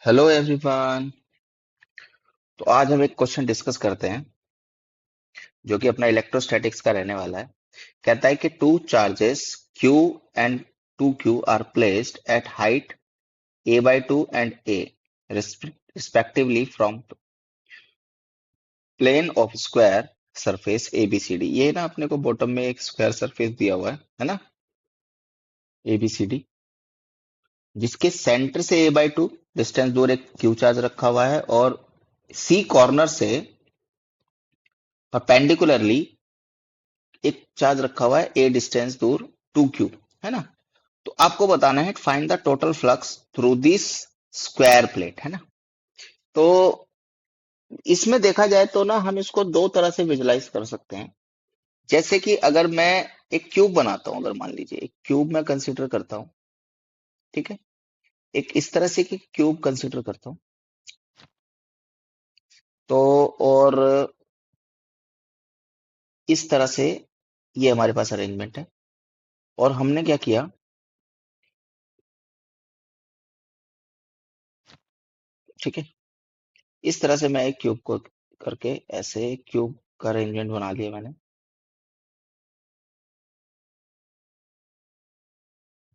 Hello everyone. तो आज हम एक क्वेश्चन डिस्कस करते हैं जो कि अपना इलेक्ट्रोस्टैटिक्स का रहने वाला है। कहता है कि two charges Q and 2Q are placed at height a/2 and a respectively from plane of square surface ABCD। ये ना अपने को बॉटम में एक स्क्वायर सरफेस दिया हुआ है ना, ABCD, जिसके सेंटर से a/2 डिस्टेंस दूर एक Q चार्ज रखा हुआ है और C कॉर्नर से परपेंडिकुलरली एक चार्ज रखा हुआ है ए डिस्टेंस दूर 2Q, है ना। तो आपको बताना है find the total flux through this square plate, है ना। तो इसमें देखा जाए तो ना हम इसको दो तरह से विजुलाइज कर सकते हैं। जैसे कि अगर मैं एक क्यूब बनाता हूं, अगर मान लीजिए एक क्यूब मैं कंसीडर करता हूं, ठीक है, एक इस तरह से कि क्यूब कंसीडर करता हूं। तो और इस तरह से ये हमारे पास अरेंजमेंट है और हमने क्या किया, ठीक है, इस तरह से मैं एक क्यूब को करके ऐसे क्यूब का अरेंजमेंट बना लिया मैंने।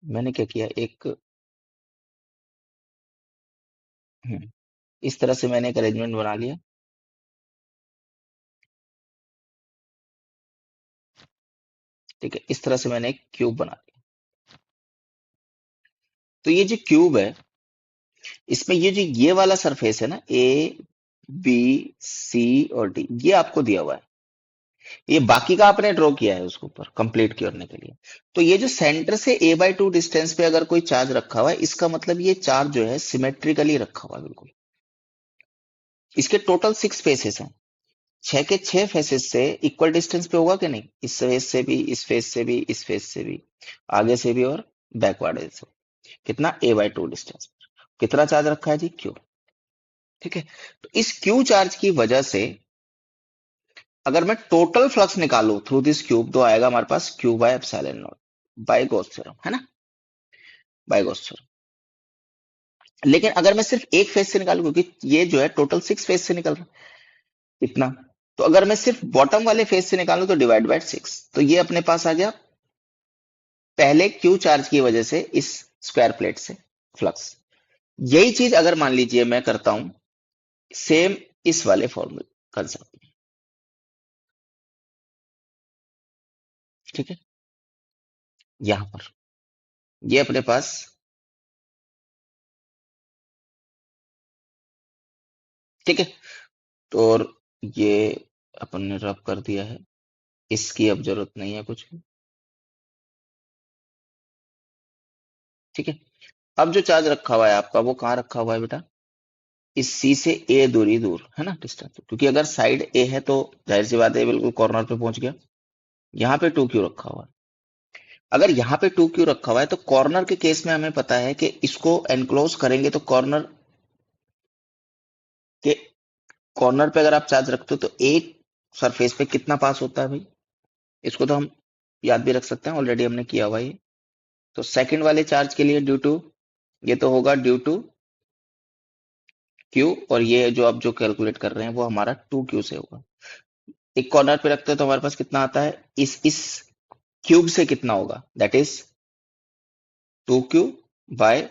मैंने क्या किया, एक इस तरह से मैंने एक अरेंजमेंट बना लिया, ठीक है। इस तरह से मैंने एक क्यूब बना लिया। तो ये जो क्यूब है, इसमें ये जो ये वाला सरफेस है ना, A B C और D, ये आपको दिया हुआ है। ये बाकी का आपने ड्रॉ किया है उसके ऊपर कंप्लीट करने के लिए। तो ये जो सेंटर से a/2 डिस्टेंस पे अगर कोई चार्ज रखा हुआ है, इसका मतलब ये चार्ज जो है सिमेट्रिकली रखा हुआ है बिल्कुल। इसके टोटल 6 फेसेस हैं। 6 के 6 फेसेस से इक्वल डिस्टेंस पे होगा कि नहीं, इस फेस से भी, इस फेस से भी, इस फेस से भी, आगे से भी और बैकवर्ड से। कितना, a/2 डिस्टेंस। कितना चार्ज रखा है जी, Q, ठीक है। तो इस Q चार्ज की वजह से अगर मैं टोटल फ्लक्स निकालू थ्रू दिस क्यूब, तो आएगा हमारे पास Q/ε0 बाय गॉस थ्योरम, है ना, बाय गॉस थ्योरम। लेकिन अगर मैं सिर्फ एक फेस से निकालू, क्योंकि ये जो है टोटल 6 फेस से निकल रहा है इतना, तो अगर मैं सिर्फ बॉटम वाले फेस से निकालू तो डिवाइड बाय 6, तो ये अपने पास आ गया पहले Q चार्ज की वजह से इस स्क्वायर प्लेट से फ्लक्स। यही चीज अगर मान लीजिए मैं करता हूं सेम इस वाले फॉर्मूले कंसेप्ट में, ठीक है, यहां पर ये अपने पास, ठीक है। तो और ये अपन ने रब कर दिया है, इसकी अब जरूरत नहीं है कुछ भी, ठीक है। अब जो चार्ज रखा हुआ है आपका, वो कहाँ रखा हुआ है बेटा, इस सी से ए दूरी दूर, है ना, डिस्टेंस, क्योंकि अगर साइड ए है तो जाहिर सी बात है बिल्कुल कॉर्नर पे पहुंच गया। यहाँ पे 2Q रखा हुआ है। अगर यहाँ पे 2Q रखा हुआ है तो कॉर्नर के केस में हमें पता है कि इसको एनक्लोज करेंगे तो कॉर्नर के, कॉर्नर पे अगर आप चार्ज रखते हो तो एक सरफेस पे कितना पास होता है भाई, इसको तो हम याद भी रख सकते हैं, ऑलरेडी हमने किया हुआ है ये। तो सेकंड वाले चार्ज के लिए ड्यू टू, ये तो होगा ड्यू टू Q, और ये जो आप जो कैलकुलेट कर रहे हैं वो हमारा 2Q से होगा। एक कॉर्नर पे रखते हैं तो हमारे पास कितना आता है, इस क्यूब से कितना होगा, that is 2Q by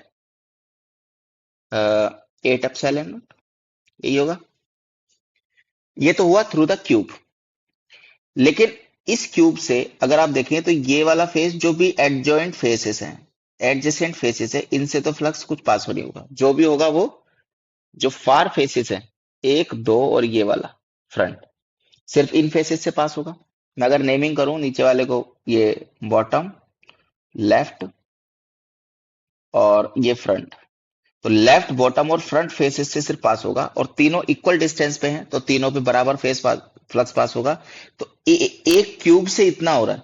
8 epsilon nought, यही होगा। ये तो हुआ थ्रू द क्यूब। लेकिन इस क्यूब से अगर आप देखें तो ये वाला फेस जो भी एडजॉइंट फेसेस हैं, एडजेसेंट फेसेस है, इनसे तो फ्लक्स कुछ पास हो नहीं होगा। जो भी होगा वो जो फार फेसेस है, एक दो और ये वाला फ्रंट, सिर्फ इन फेसेस से पास होगा। मैं अगर नेमिंग करूं नीचे वाले को, ये बॉटम, लेफ्ट और ये फ्रंट, तो लेफ्ट, बॉटम और फ्रंट फेसेस से सिर्फ पास होगा, और तीनों इक्वल डिस्टेंस पे हैं तो तीनों पे बराबर फ्लक्स पास होगा। तो एक क्यूब से इतना हो रहा है,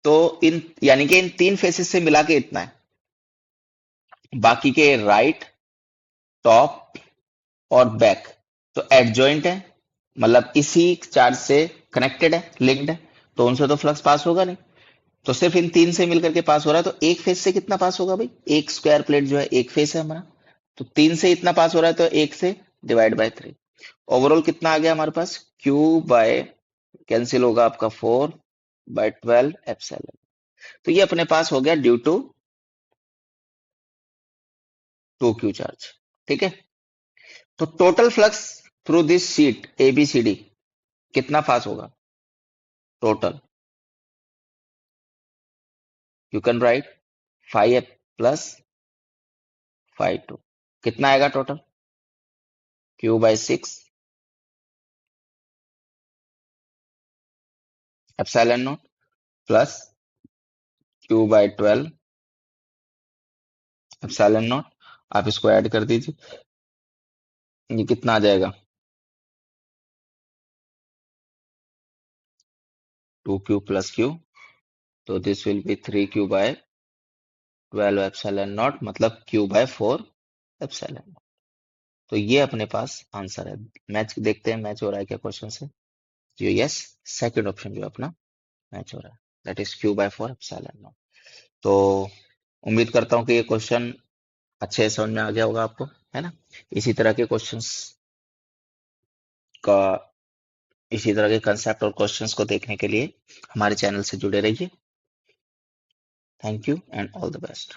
तो इन यानी कि इन तीन फेसेस से मिला के इतना है। बाकी के राइट, टॉप और बैक तो एडजॉइंट है, मतलब इसी चार्ज से कनेक्टेड है, लिंक्ड है, तो उनसे तो फ्लक्स पास होगा नहीं। तो सिर्फ इन तीन से मिलकर के पास हो रहा है, तो एक फेस से कितना पास होगा भाई, एक स्क्वायर प्लेट जो है एक फेस है हमारा, तो 3 से इतना पास हो रहा है तो 1 से डिवाइड बाय 3। ओवरऑल कितना आ गया हमारे पास? Q बाय, कैंसिल होगा आपका 4 बाय 12 एप्सिलॉन। तो ये अपने पास हो गया ड्यू टू 2Q चार्ज। ठीक है। तो total flux through this sheet ABCD कितना पास होगा टोटल? यू कैन राइट 5 प्लस 5 2, कितना आएगा total? Q by 6 epsilon nought plus Q by 12 epsilon nought. आप इसको ऐड कर दीजिए, ये कितना आ जाएगा? 2Q प्लस Q, तो this will be 3Q by 12 epsilon nought, मतलब Q बाय 4 एप्सिलॉन नॉट। तो ये अपने पास आंसर है। मैच देखते हैं, मैच हो रहा है क्या क्वेश्चन से? जो यस, सेकंड ऑप्शन जो अपना मैच हो रहा है, that is Q by 4 epsilon nought. तो उम्मीद करता हूँ कि ये क्वेश्चन अच्छे से समझ में आ गया होगा आपको, है ना? इसी तरह के क्वेश्चंस का, इसी तरह के कंसेप्ट और क्वेश्चंस को देखने के लिए हमारे चैनल से जुड़े रहिए। Thank you and all the best.